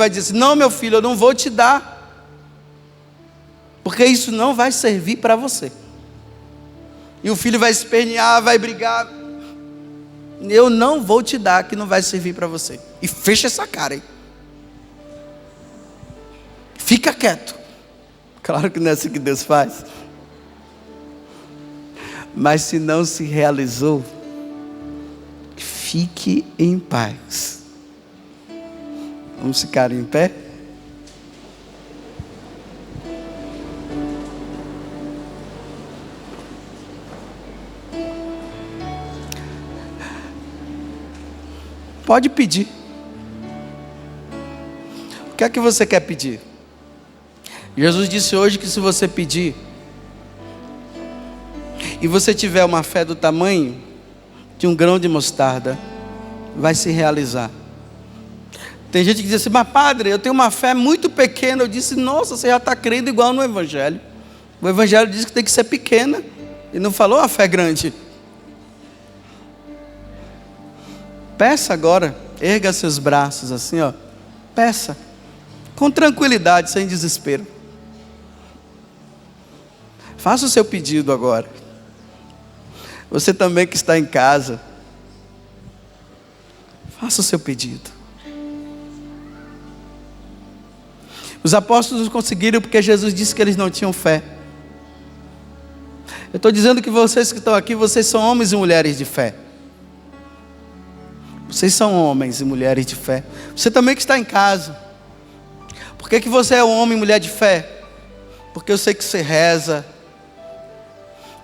dizer assim: não, meu filho, eu não vou te dar, porque isso não vai servir para você. E o filho vai espernear, vai brigar. Eu não vou te dar, que não vai servir para você. E fecha essa cara, hein? Fica quieto. Claro que não é assim que Deus faz. Mas se não se realizou, fique em paz. Vamos ficar em pé? Pode pedir. O que é que você quer pedir? Jesus disse hoje que se você pedir e você tiver uma fé do tamanho de um grão de mostarda, vai se realizar. Tem gente que diz assim: mas padre, eu tenho uma fé muito pequena. Eu disse: nossa, você já está crendo igual no Evangelho. O Evangelho diz que tem que ser pequena, e não falou a fé grande. Peça agora, erga seus braços assim, ó. Peça, com tranquilidade, sem desespero. Faça o seu pedido agora. Você também que está em casa, faça o seu pedido. Os apóstolos conseguiram porque Jesus disse que eles não tinham fé. Eu estou dizendo que vocês que estão aqui, vocês são homens e mulheres de fé. Vocês são homens e mulheres de fé. Você também que está em casa. Por que você é um homem e mulher de fé? Porque eu sei que você reza,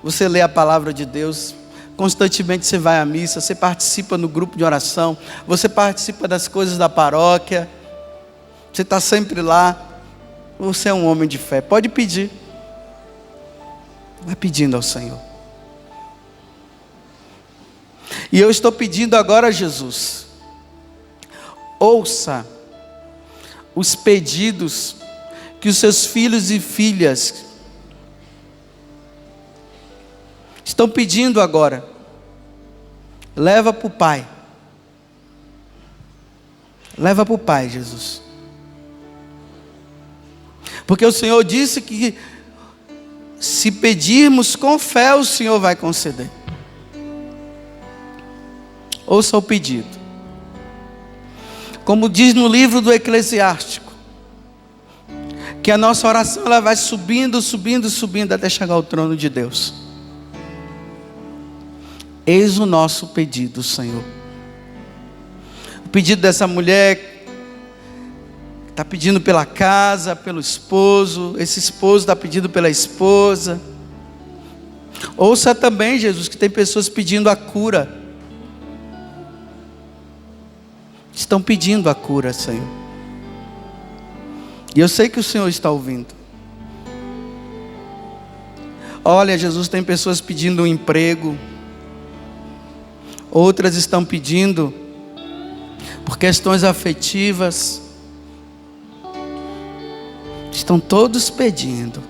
você lê a palavra de Deus, constantemente você vai à missa, você participa no grupo de oração, você participa das coisas da paróquia, você está sempre lá. Você é um homem de fé. Pode pedir. Vai pedindo ao Senhor. E eu estou pedindo agora a Jesus: ouça os pedidos que os seus filhos e filhas estão pedindo agora. Leva para o Pai. Leva para o Pai, Jesus. Porque o Senhor disse que se pedirmos com fé, o Senhor vai conceder. Ouça o pedido. Como diz no livro do Eclesiástico, que a nossa oração ela vai subindo, subindo, subindo até chegar ao trono de Deus. Eis o nosso pedido, Senhor. O pedido dessa mulher está pedindo pela casa, pelo esposo. Esse esposo está pedindo pela esposa. Ouça também, Jesus, que tem pessoas pedindo a cura. Estão pedindo a cura, Senhor. E eu sei que o Senhor está ouvindo. Olha, Jesus, tem pessoas pedindo um emprego. Outras estão pedindo por questões afetivas. Estão todos pedindo.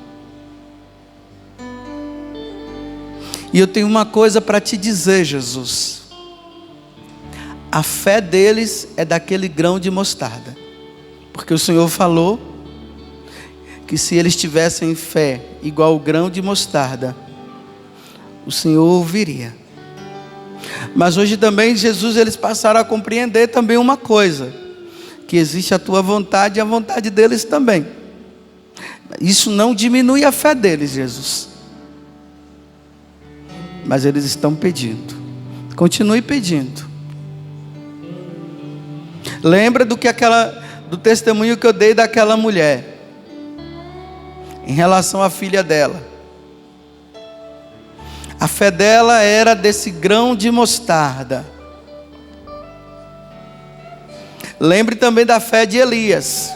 E eu tenho uma coisa para te dizer, Jesus. A fé deles é daquele grão de mostarda. Porque o Senhor falou que se eles tivessem fé igual o grão de mostarda, o Senhor ouviria. Mas hoje também, Jesus, eles passaram a compreender também uma coisa, que existe a tua vontade e a vontade deles também. Isso não diminui a fé deles, Jesus. Mas eles estão pedindo. Continue pedindo. Lembra do testemunho que eu dei daquela mulher, em relação à filha dela. A fé dela era desse grão de mostarda. Lembre também da fé de Elias.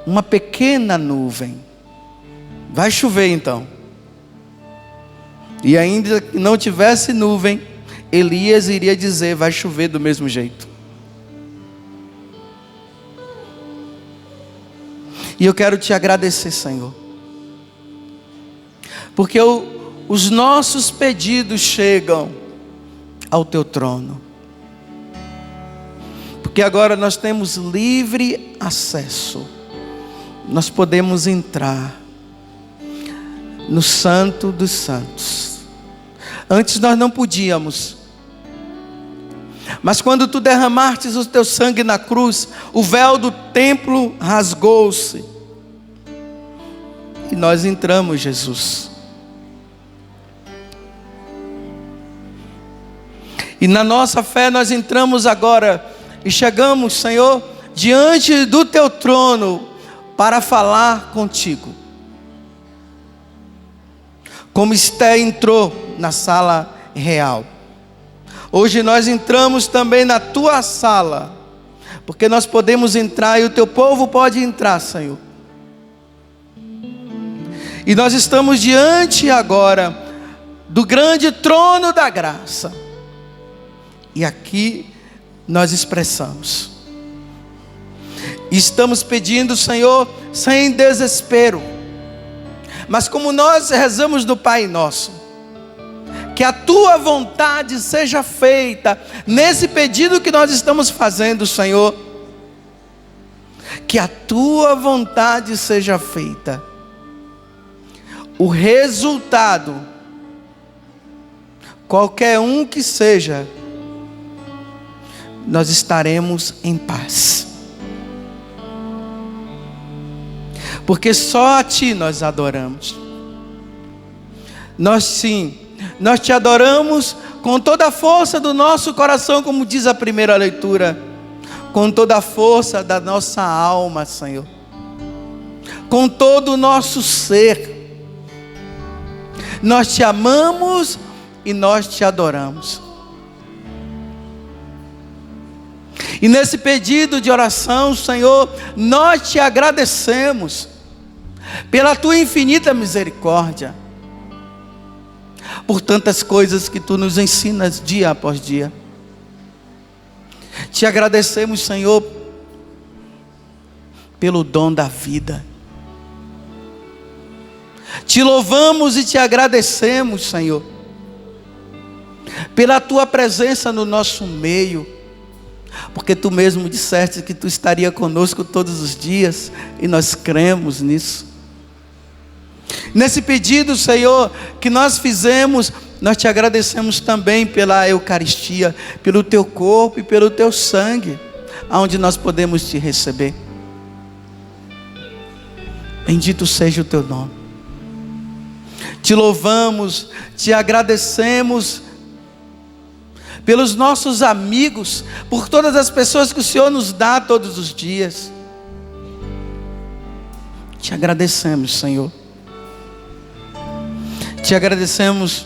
Uma pequena nuvem. Vai chover então. E ainda que não tivesse nuvem, Elias iria dizer, vai chover do mesmo jeito. E eu quero te agradecer, Senhor. Porque os nossos pedidos chegam ao teu trono. Porque agora nós temos livre acesso. Nós podemos entrar no Santo dos Santos. Antes nós não podíamos. Mas quando tu derramastes o teu sangue na cruz, o véu do templo rasgou-se. E nós entramos, Jesus. E na nossa fé nós entramos agora e chegamos, Senhor, diante do teu trono para falar contigo. Como Esté entrou na sala real. Hoje nós entramos também na tua sala, porque nós podemos entrar e o teu povo pode entrar, Senhor. E nós estamos diante agora do grande trono da graça. E aqui nós expressamos. Estamos pedindo, Senhor, sem desespero. Mas como nós rezamos no Pai Nosso, que a tua vontade seja feita nesse pedido que nós estamos fazendo, Senhor. Que a tua vontade seja feita. O resultado, qualquer um que seja, nós estaremos em paz. Porque só a ti nós adoramos. Nós te adoramos com toda a força do nosso coração, como diz a primeira leitura. Com toda a força da nossa alma, Senhor. Com todo o nosso ser. Nós te amamos e nós te adoramos. E nesse pedido de oração, Senhor, nós te agradecemos pela tua infinita misericórdia, por tantas coisas que tu nos ensinas dia após dia. Te agradecemos, Senhor, pelo dom da vida. Te louvamos e te agradecemos, Senhor, pela tua presença no nosso meio. Porque tu mesmo disseste que tu estaria conosco todos os dias, e nós cremos nisso. Nesse pedido, Senhor, que nós fizemos Nós te agradecemos também pela Eucaristia, pelo teu corpo e pelo teu sangue, aonde nós podemos te receber. Bendito seja o teu nome. Te louvamos, te agradecemos pelos nossos amigos, por todas as pessoas que o Senhor nos dá todos os dias. Te agradecemos, Senhor. Te agradecemos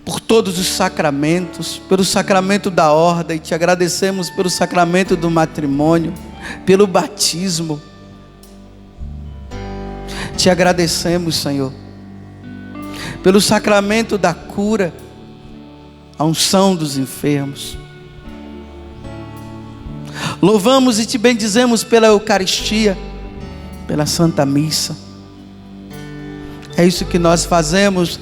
por todos os sacramentos, pelo sacramento da ordem, te agradecemos pelo sacramento do matrimônio, pelo batismo. Te agradecemos, Senhor, pelo sacramento da cura, a unção dos enfermos. Louvamos e te bendizemos pela Eucaristia, pela Santa Missa. É isso que nós fazemos.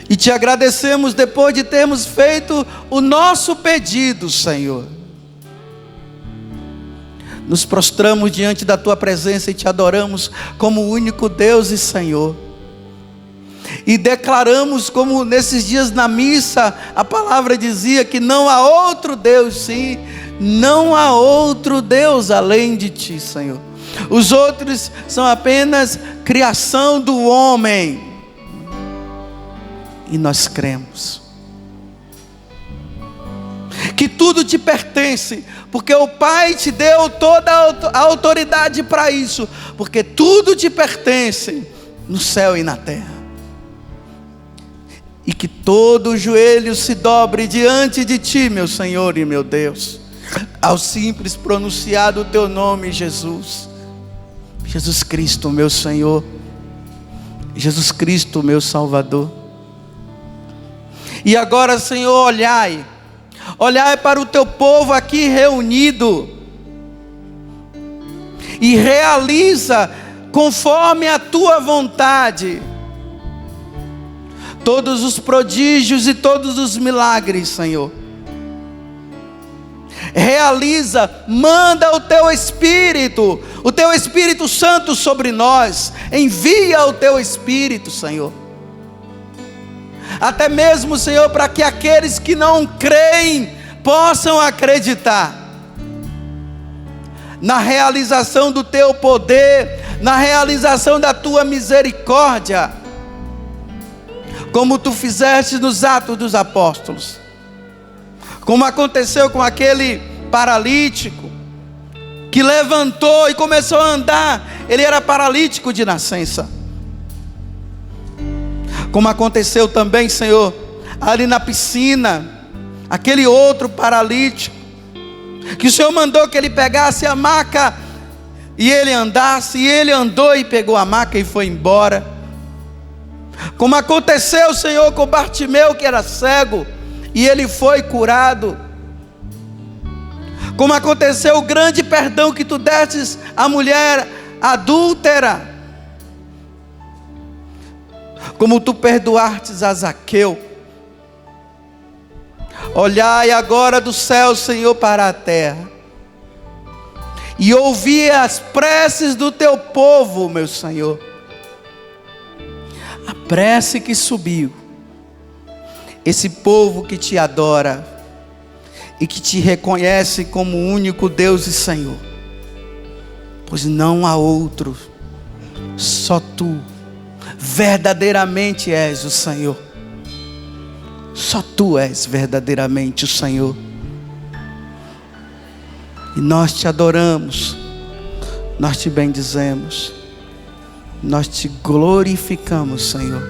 E te agradecemos depois de termos feito o nosso pedido, Senhor. Nos prostramos diante da tua presença e te adoramos como o único Deus e Senhor. E declaramos, como nesses dias na missa, a palavra dizia que não há outro Deus, sim, não há outro Deus além de ti, Senhor. Os outros são apenas criação do homem. E nós cremos que tudo te pertence, porque o Pai te deu toda a autoridade para isso, porque tudo te pertence no céu e na terra. E que todo joelho se dobre diante de ti, meu Senhor e meu Deus, ao simples pronunciar o teu nome, Jesus. Jesus Cristo, meu Senhor, Jesus Cristo, meu Salvador. E agora, Senhor, olhai para o teu povo aqui reunido, e realiza conforme a tua vontade todos os prodígios e todos os milagres, Senhor. Realiza, manda o teu Espírito Santo sobre nós. Envia o teu Espírito, Senhor. Até mesmo, Senhor, para que aqueles que não creem possam acreditar na realização do teu poder, na realização da tua misericórdia, como tu fizeste nos Atos dos Apóstolos, como aconteceu com aquele paralítico que levantou e começou a andar. Ele era paralítico de nascença. Como aconteceu também, Senhor, ali na piscina, aquele outro paralítico, que o Senhor mandou que ele pegasse a maca e ele andasse, e ele andou e pegou a maca e foi embora. Como aconteceu, Senhor, com Bartimeu, que era cego, e ele foi curado. Como aconteceu o grande perdão que tu destes à mulher adúltera. Como tu perdoastes a Zaqueu. Olhai agora do céu, Senhor, para a terra, e ouvi as preces do teu povo, meu Senhor. A prece que subiu, esse povo que te adora e que te reconhece como o único Deus e Senhor, pois não há outro, só tu verdadeiramente és o Senhor. Só tu és verdadeiramente o Senhor. E nós te adoramos, nós te bendizemos, nós te glorificamos, Senhor.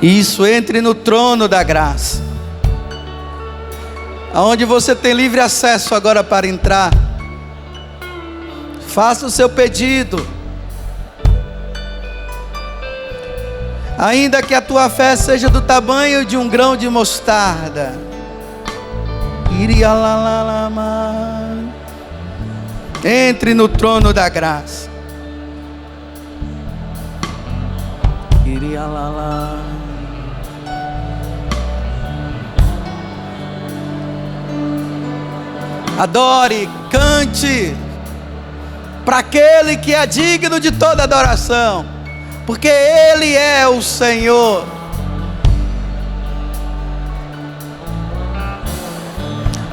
Isso, entre no trono da graça, aonde você tem livre acesso agora para entrar. Faça o seu pedido, ainda que a tua fé seja do tamanho de um grão de mostarda. Entre no trono da graça. Adore, cante para aquele que é digno de toda adoração, porque Ele é o Senhor.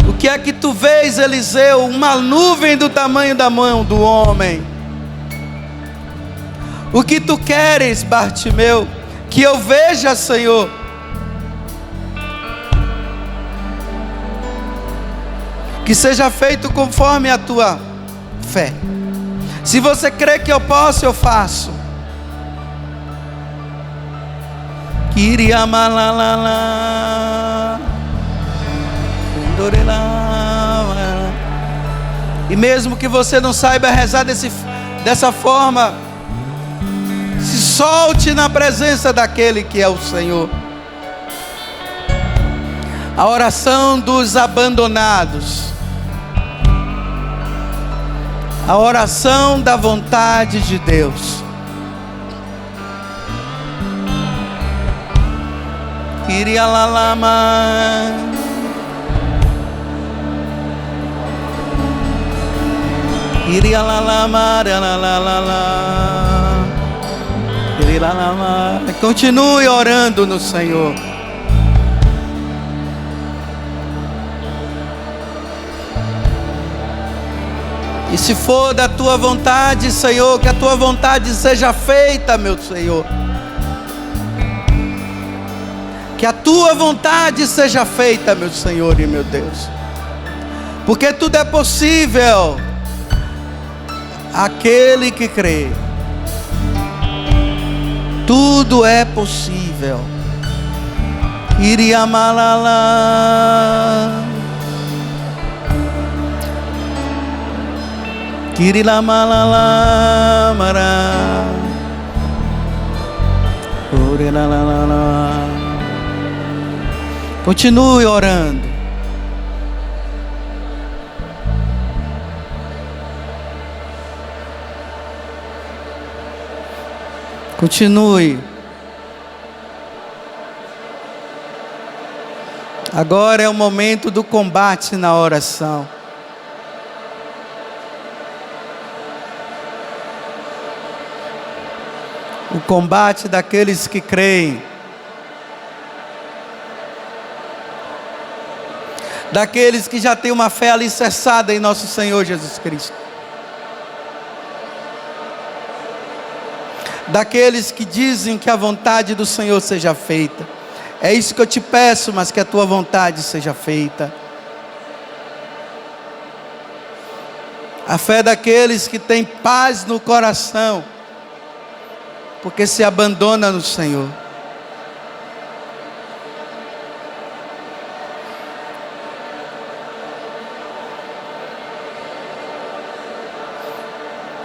O que é que tu vês, Eliseu? Uma nuvem do tamanho da mão do homem. O que tu queres, Bartimeu? Que eu veja, Senhor. Que seja feito conforme a tua fé. Se você crê que eu posso, eu faço. E mesmo que você não saiba rezar dessa forma, se solte na presença daquele que é o Senhor. A oração dos abandonados. A oração da vontade de Deus. Continue orando no Senhor. E se for da tua vontade, Senhor, que a tua vontade seja feita, meu Senhor. Que a tua vontade seja feita, meu Senhor e meu Deus. Porque tudo é possível aquele que crê. Tudo é possível. Iriamalala. Kirilamalala mara. Urilalalala. Continue orando. Continue. Agora é o momento do combate na oração. O combate daqueles que creem. Daqueles que já têm uma fé alicerçada em nosso Senhor Jesus Cristo. Daqueles que dizem que a vontade do Senhor seja feita. É isso que eu te peço, mas que a tua vontade seja feita. A fé daqueles que têm paz no coração, porque se abandona no Senhor.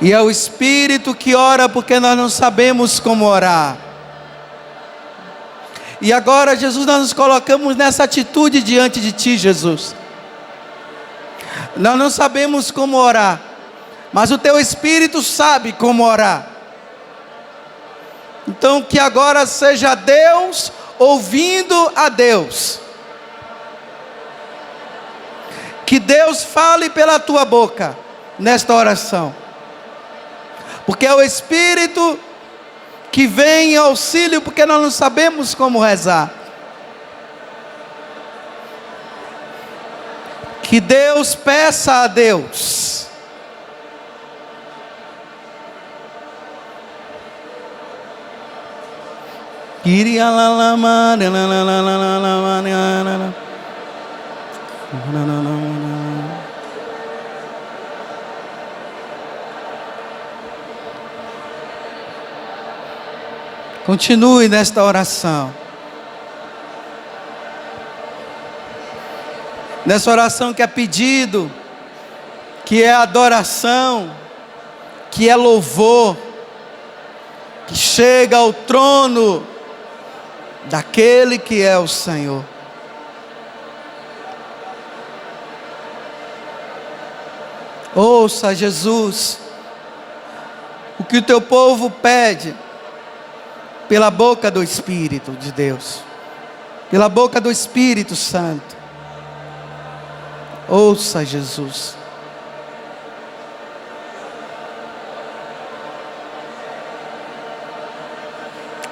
E é o Espírito que ora porque nós não sabemos como orar. E agora, Jesus, nós nos colocamos nessa atitude diante de Ti, Jesus. Nós não sabemos como orar, mas o Teu Espírito sabe como orar. Então que agora seja Deus ouvindo a Deus. Que Deus fale pela tua boca nesta oração. Porque é o Espírito que vem em auxílio, porque nós não sabemos como rezar. Que Deus peça a Deus. Continue nesta oração. Nessa oração que é pedido, que é adoração, que é louvor, que chega ao trono daquele que é o Senhor. Ouça, Jesus, o que o teu povo pede. pela boca do Espírito de Deus, pela boca do Espírito Santo. Ouça Jesus.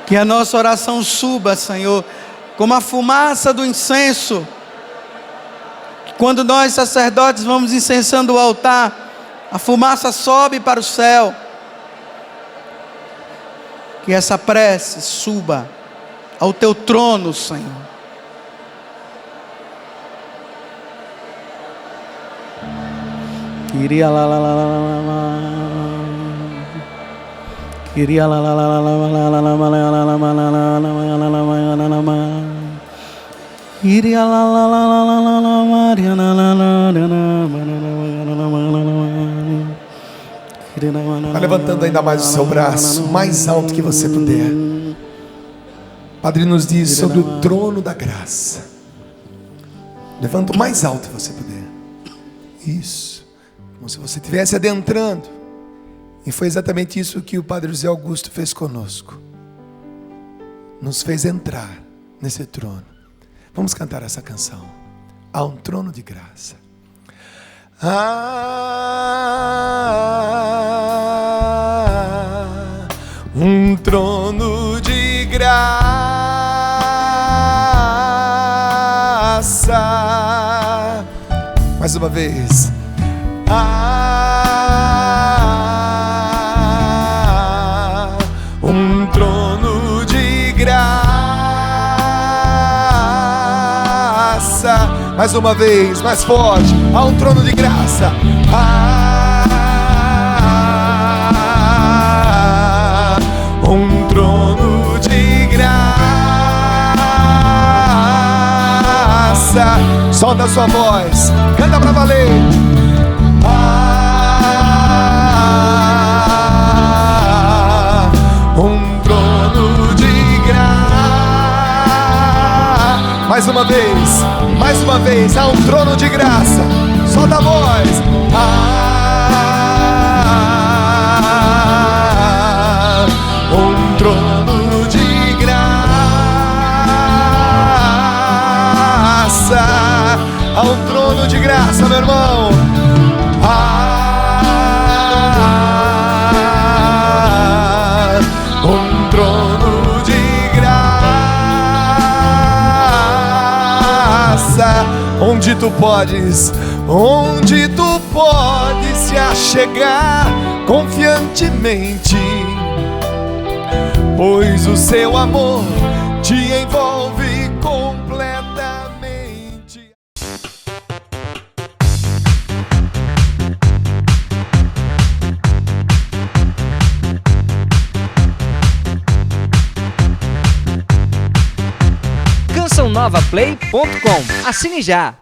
Que a nossa oração suba, Senhor, como a fumaça do incenso. Quando nós, sacerdotes, vamos incensando o altar, a fumaça sobe para o céu. Que essa prece suba ao teu trono, Senhor. Queria lá lá lá lá lá lá. Queria lá lá lá lá lá lá lá lá lá lá lá lá lá. Queria lá lá lá lá lá lá lá Maria lá lá lá lá.
Vai levantando ainda mais o seu braço, mais alto que você puder. Padre nos diz sobre o trono da graça. Levanta o mais alto que você puder. Isso. Como se você estivesse adentrando. E foi exatamente isso que o Padre José Augusto fez conosco. Nos fez entrar nesse trono. Vamos cantar essa canção. Há um trono de graça. Um trono de graça. Mais uma vez. Um trono de graça. Mais uma vez, mais forte. Há um trono de graça. Um trono de graça. Solta a sua voz. Canta pra valer. Um trono de graça. Mais uma vez. Mais uma vez. Há um trono de graça. Solta a voz. Um trono de graça. Há um trono de graça, meu irmão. Um trono de graça. Onde tu podes se achegar confiantemente, pois o seu amor te envolve completamente.
cançãonovaplay.com. Assine já!